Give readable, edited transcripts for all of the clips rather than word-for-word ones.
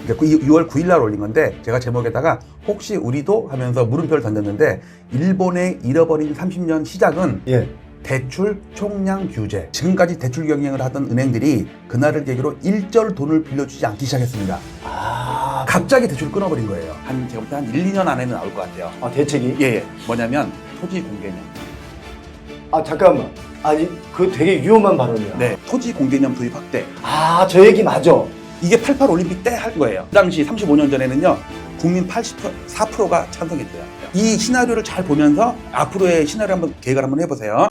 이제 6월 9일 날 올린 건데 제가 제목에다가 혹시 우리도 하면서 물음표를 던졌는데 일본의 잃어버린 30년 시작은 예. 대출 총량 규제. 지금까지 대출 경쟁을 하던 은행들이 그날을 계기로 일절 돈을 빌려주지 않기 시작했습니다. 갑자기 대출을 끊어버린 거예요. 제가 볼 때 한 1, 2년 안에는 나올 것 같아요. 대책이? 예. 뭐냐면 토지 공개념. 잠깐만. 아니, 그거 되게 위험한 발언이야. 네. 토지 공개념 도입 확대. 저 얘기 맞아. 이게 88 올림픽 때 할 거예요. 그 당시 35년 전에는요. 국민 84%가 찬성했대요. 이 시나리오를 잘 보면서 앞으로의 시나리오 한번 계획을 한번 해보세요.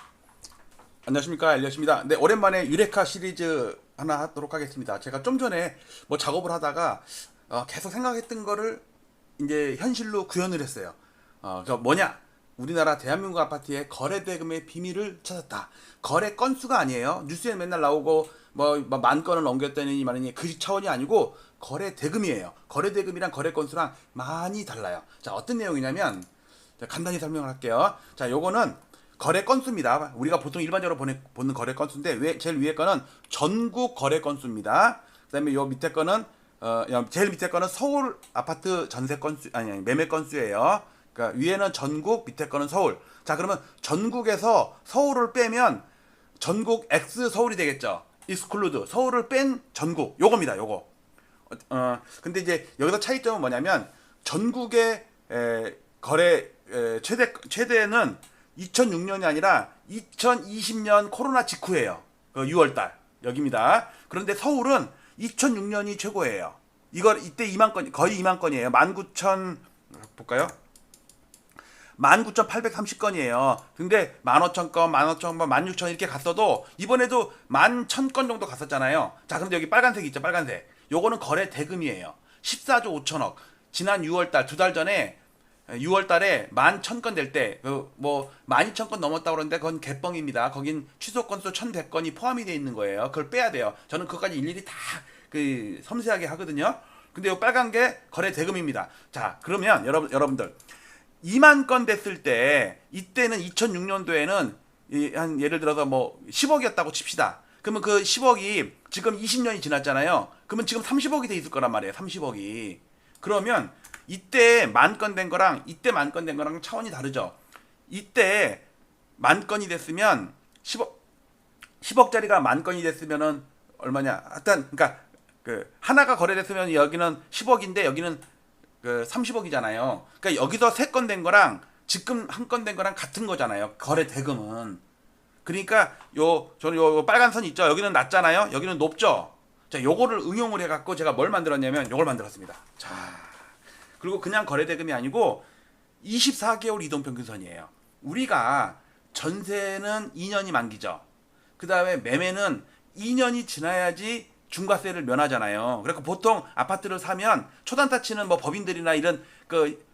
안녕하십니까, 엘리엇입니다. 네, 오랜만에 유레카 시리즈 하나 하도록 하겠습니다. 제가 좀 전에 뭐 작업을 하다가 계속 생각했던 거를 이제 현실로 구현을 했어요. 그러니까 뭐냐? 우리나라 대한민국 아파트의 거래 대금의 비밀을 찾았다. 거래 건수가 아니에요. 뉴스에 맨날 나오고 뭐 10,000건을 넘겼다니 말이니 그 차원이 아니고 거래 대금이에요. 거래 대금이랑 거래 건수랑 많이 달라요. 자, 어떤 내용이냐면 간단히 설명을 할게요. 자, 요거는 거래 건수입니다. 우리가 보통 일반적으로 보는 거래 건수인데 제일 위에 거는 전국 거래 건수입니다. 그다음에 요 밑에 거는 제일 밑에 거는 서울 아파트 전세 건수 아니 매매 건수예요. 그러니까 위에는 전국, 밑에 거는 서울. 자, 그러면 전국에서 서울을 빼면 전국 X 서울이 되겠죠. exclude 서울을 뺀 전국 요겁니다. 요거. 근데 이제 여기서 차이점은 뭐냐면 전국의 거래 최대는 2006년이 아니라 2020년 코로나 직후예요. 6월달 여기입니다. 그런데 서울은 2006년이 최고예요. 이때 2만 건 거의 2만 건이에요. 19,000 볼까요? 19,830건이에요. 근데 15,000건, 15,000건, 16,000 이렇게 갔어도 이번에도 11,000건 정도 갔었잖아요. 자, 그런데 여기 빨간색 있죠, 빨간색. 요거는 거래 대금이에요. 14조 5천억. 지난 6월달 두 달 전에 6월달에 11,000건 될 때 뭐 12,000건 넘었다고 그러는데 그건 개뻥입니다. 거긴 취소 건수 1,100건이 포함이 되어 있는 거예요. 그걸 빼야 돼요. 저는 그것까지 일일이 다 섬세하게 하거든요. 근데 요 빨간 게 거래 대금입니다. 자, 그러면 여러분들 2만 건 됐을 때 이때는 2006년도에는 한 예를 들어서 뭐 10억이었다고 칩시다. 그러면 그 10억이 지금 20년이 지났잖아요. 그러면 지금 30억이 돼 있을 거란 말이에요. 30억이. 그러면 이때 10,000건 된 거랑 이때 10,000건 된 거랑 차원이 다르죠. 이때 10,000건이 됐으면 10억짜리가 10,000건이 됐으면은 얼마냐? 하여튼 그러니까 하나가 거래됐으면 여기는 10억인데 여기는 30억이잖아요. 그러니까 여기서 3건 된 거랑 지금 1건 된 거랑 같은 거잖아요. 거래 대금은. 그러니까 저는 요 빨간 선 있죠. 여기는 낮잖아요. 여기는 높죠. 자, 요거를 응용을 해갖고 제가 뭘 만들었냐면 요걸 만들었습니다. 자, 그리고 그냥 거래 대금이 아니고 24개월 이동평균선이에요. 우리가 전세는 2년이 만기죠. 그 다음에 매매는 2년이 지나야지 중과세를 면하잖아요. 그러니까 보통 아파트를 사면 초단타 치는 뭐 법인들이나 이런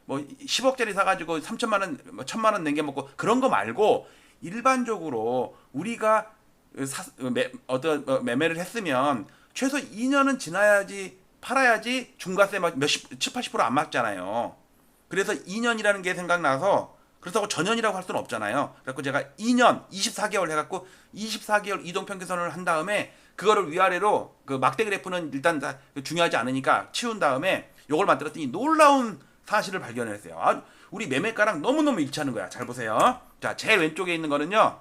뭐 10억짜리 사가지고 3천만 원, 1,000만 원 남겨먹고 그런 거 말고 일반적으로 우리가 매매를 했으면 최소 2년은 지나야지 팔아야지 중과세 막 70, 80% 안 맞잖아요. 그래서 2년이라는 게 생각나서 그렇다고 전년이라고 할 수는 없잖아요. 그래서 제가 2년 24개월 해갖고 24개월 이동평균선을 한 다음에 그거를 위아래로 막대 그래프는 일단 다 중요하지 않으니까 치운 다음에 요걸 만들었더니 놀라운 사실을 발견했어요. 우리 매매가랑 너무너무 일치하는 거야. 잘 보세요. 자, 제일 왼쪽에 있는 거는요.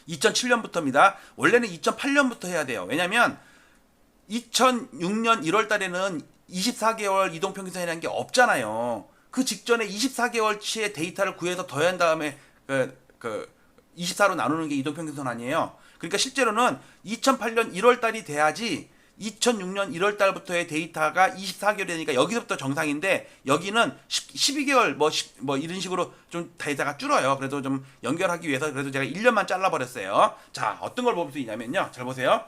2007년부터입니다. 원래는 2008년부터 해야 돼요. 왜냐면 2006년 1월 달에는 24개월 이동평균선이라는 게 없잖아요. 그 직전에 24개월치의 데이터를 구해서 더한 다음에 24로 나누는 게 이동평균선 아니에요. 그러니까 실제로는 2008년 1월 달이 돼야지 2006년 1월 달부터의 데이터가 24개월이 되니까 여기서부터 정상인데 여기는 12개월 뭐 이런 식으로 좀 데이터가 줄어요. 그래도 좀 연결하기 위해서 그래도 제가 1년만 잘라버렸어요. 자, 어떤 걸 볼 수 있냐면요. 잘 보세요.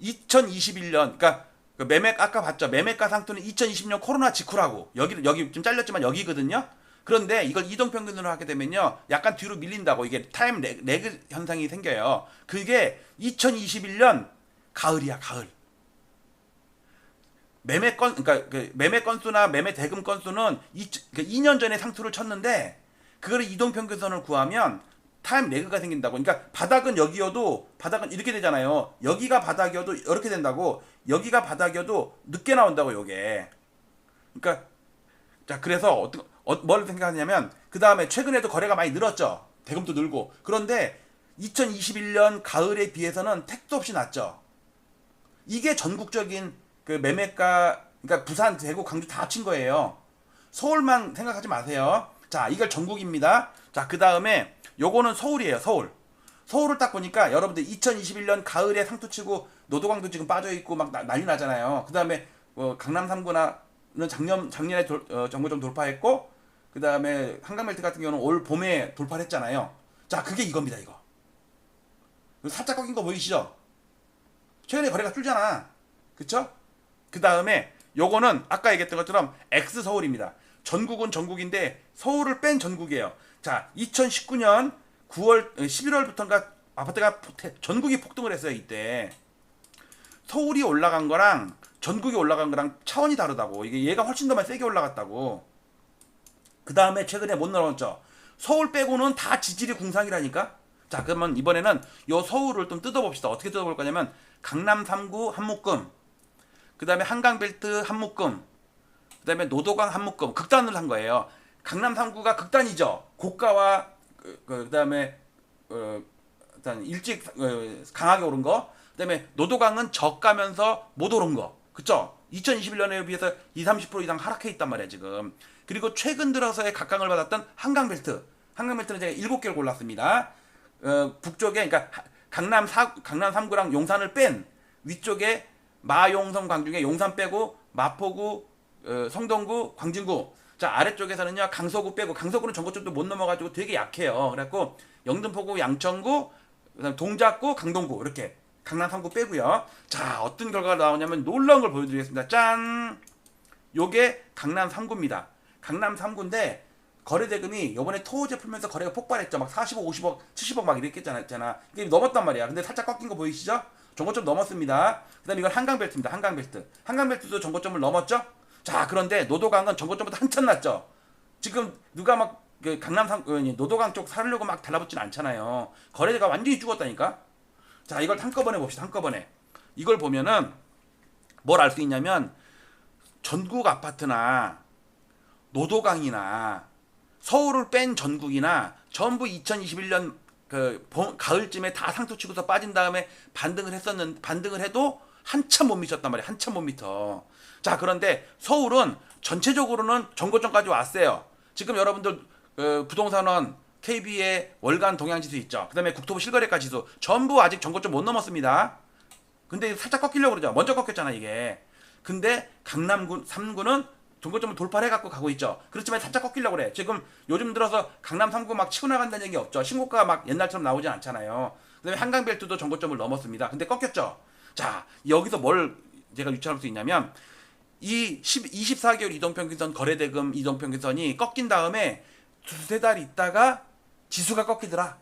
2021년 그러니까 매매 아까 봤죠. 매매가 상투는 2020년 코로나 직후라고. 여기 좀 잘렸지만 여기거든요. 그런데 이걸 이동평균으로 하게 되면요. 약간 뒤로 밀린다고 이게 타임 레그 현상이 생겨요. 그게 2021년 가을이야, 가을. 그러니까 매매 건수나 매매 대금 건수는 2년 전에 상투를 쳤는데 그거를 이동평균선을 구하면 타임 레그가 생긴다고. 그러니까 바닥은 여기여도 바닥은 이렇게 되잖아요. 여기가 바닥이어도 이렇게 된다고. 여기가 바닥이어도 늦게 나온다고 요게. 그러니까 자 그래서 뭘 생각하냐면 그 다음에 최근에도 거래가 많이 늘었죠. 대금도 늘고. 그런데 2021년 가을에 비해서는 택도 없이 낮죠. 이게 전국적인 그 매매가 그러니까 부산, 대구, 광주 다 합친 거예요. 서울만 생각하지 마세요. 자, 이걸 전국입니다. 자, 그 다음에 요거는 서울이에요. 서울. 서울을 딱 보니까 여러분들 2021년 가을에 상투치고 노도강도 지금 빠져있고 막 난리 나잖아요. 그 다음에 강남 3구는 작년에 정거점 돌파했고 그 다음에 한강멜트 같은 경우는 올 봄에 돌파를 했잖아요. 자, 그게 이겁니다. 이거. 살짝 꺾인 거 보이시죠? 최근에 거래가 줄잖아. 그쵸? 그 다음에 요거는 아까 얘기했던 것처럼 X 서울입니다. 전국은 전국인데 서울을 뺀 전국이에요. 자, 2019년 11월부터인가 아파트가 전국이 폭등을 했어요. 이때 서울이 올라간 거랑 전국이 올라간 거랑 차원이 다르다고. 이게 얘가 훨씬 더 많이 세게 올라갔다고. 그 다음에 최근에 못 나왔죠. 서울 빼고는 다 지지리 궁상이라니까. 자, 그러면 이번에는 요 서울을 좀 뜯어봅시다. 어떻게 뜯어볼 거냐면 강남 3구 한 묶음, 그 다음에 한강벨트 한 묶음, 그 다음에 노도강 한 묶음, 극단을 한 거예요. 강남 3구가 극단이죠. 고가와 그 다음에 일단 일찍 강하게 오른 거, 그 다음에 노도강은 저가면서 못 오른 거. 그쵸? 2021년에 비해서 20-30% 이상 하락해 있단 말이야 지금. 그리고 최근 들어서의 각광을 받았던 한강벨트. 한강벨트는 제가 7개를 골랐습니다. 북쪽에 그러니까 강남 3구랑 용산을 뺀 위쪽에 마용성 광중에 용산 빼고 마포구, 성동구, 광진구. 자, 아래쪽에서는요 강서구 빼고, 강서구는 전거점도 못 넘어가지고 되게 약해요. 그래갖고 영등포구, 양천구, 그다음 동작구, 강동구 이렇게 강남 3구 빼고요. 자, 어떤 결과가 나오냐면 놀라운 걸 보여드리겠습니다. 짠! 요게 강남 3구입니다. 강남 3구인데 거래 대금이 요번에 토호제 풀면서 거래가 폭발했죠. 막 45, 50억, 70억 막 이렇게 했잖아. 이게 넘었단 말이야. 근데 살짝 꺾인 거 보이시죠? 전고점 넘었습니다. 그 다음에 이건 한강벨트입니다. 한강벨트. 한강벨트도 전고점을 넘었죠? 자, 그런데 노도강은 전고점보다 한참 낮죠? 지금 누가 막 그 강남 노도강 쪽 사려고 막 달라붙진 않잖아요. 거래가 완전히 죽었다니까? 자, 이걸 한꺼번에 봅시다. 한꺼번에. 이걸 보면은 뭘 알 수 있냐면 전국 아파트나 노도강이나 서울을 뺀 전국이나 전부 2021년 가을쯤에 다 상투 치고서 빠진 다음에 반등을 해도 한참 못 미쳤단 말이에요. 한참 못 미쳐. 자, 그런데 서울은 전체적으로는 전고점까지 왔어요. 지금 여러분들 부동산원 KB의 월간 동향지수 있죠. 그 다음에 국토부 실거래가 지수 전부 아직 전고점 못 넘었습니다. 근데 살짝 꺾이려고 그러죠. 먼저 꺾였잖아 이게. 근데 강남 3구는 전고점을 돌파를 해갖고 가고 있죠. 그렇지만 살짝 꺾이려고 그래. 지금 요즘 들어서 강남 3구 막 치고 나간다는 얘기 없죠. 신고가가 막 옛날처럼 나오진 않잖아요. 그 다음에 한강벨트도 전고점을 넘었습니다. 근데 꺾였죠. 자, 여기서 뭘 제가 유추할 수 있냐면 이 24개월 이동평균선 거래대금 이동평균선이 꺾인 다음에 두세 달 있다가 지수가 꺾이더라.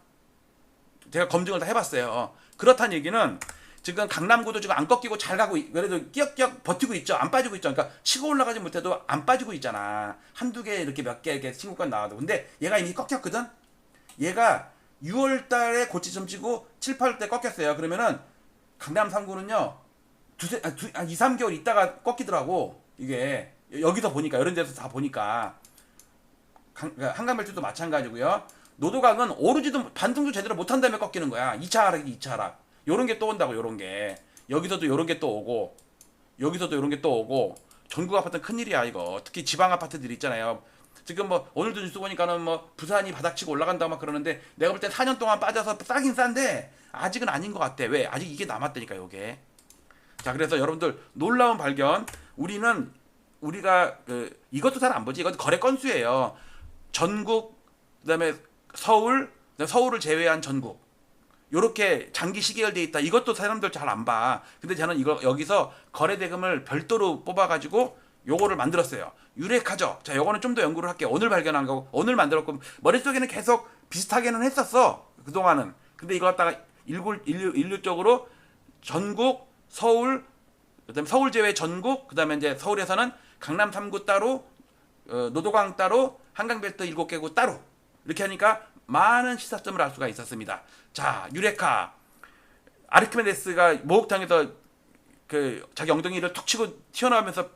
제가 검증을 다 해봤어요. 그렇다는 얘기는 지금 강남구도 지금 안 꺾이고 잘 가고 그래도 끼역끼역 버티고 있죠. 안 빠지고 있죠. 그러니까 치고 올라가지 못해도 안 빠지고 있잖아. 한두 개 이렇게 몇 개 이렇게 신고가 나와도. 근데 얘가 이미 꺾였거든. 얘가 6월 달에 고치점 치고 7, 8월 꺾였어요. 그러면은 강남 3구는요. 2, 3개월 있다가 꺾이더라고. 이게 여기서 보니까 이런 데서 다 보니까 한강벨트도 마찬가지고요. 노도강은 오르지도 반등도 제대로 못한 다음에 꺾이는 거야. 2차 하락이 2차 하락. 요런 게 또 온다고. 요런 게 여기서도 요런 게 또 오고 여기서도 요런 게 또 오고. 전국 아파트는 큰일이야 이거. 특히 지방 아파트들 있잖아요. 지금 뭐 오늘도 뉴스 보니까는 뭐 부산이 바닥치고 올라간다고 막 그러는데 내가 볼 때 4년 동안 빠져서 싸긴 싼데 아직은 아닌 것 같아. 왜? 아직 이게 남았다니까 요게. 자, 그래서 여러분들 놀라운 발견. 우리가 이것도 잘 안 보지. 이것도 거래 건수예요. 전국, 그다음에 서울을 제외한 전국. 요렇게 장기 시계열돼 있다. 이것도 사람들 잘 안 봐. 근데 저는 여기서 거래 대금을 별도로 뽑아가지고 요거를 만들었어요. 유력하죠. 자, 요거는 좀 더 연구를 할게요. 오늘 발견한 거고 오늘 만들었고 머릿속에는 계속 비슷하게는 했었어. 그동안은. 근데 이거 갖다가 일률적으로 전국, 서울, 그다음에 서울 제외 전국, 그다음에 이제 서울에서는 강남 3구 따로, 노도강 따로, 한강벨트 7개구 따로 이렇게 하니까 많은 시사점을 알 수가 있었습니다. 자, 유레카 아르키메데스가 목욕탕에서 그 자기 엉덩이를 툭 치고 튀어나오면서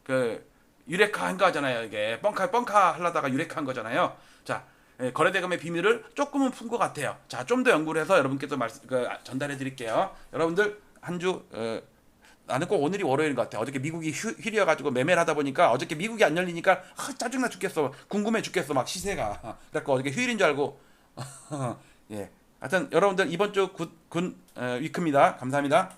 그 유레카 한 거잖아요. 이게 뻥카 하려다가 유레카 한 거잖아요. 자, 거래대금의 비밀을 조금은 푼 것 같아요. 자, 좀 더 연구를 해서 여러분께 또 전달해 드릴게요. 여러분들 한 주 나는 꼭 오늘이 월요일인 것 같아. 어저께 미국이 휴일이어가지고 매매를 하다 보니까 어저께 미국이 안 열리니까 짜증나 죽겠어. 궁금해 죽겠어. 막 시세가. 그래갖고 어저께 휴일인 줄 알고. 예. 하여튼 여러분들 이번 주 굿 위크입니다. 감사합니다.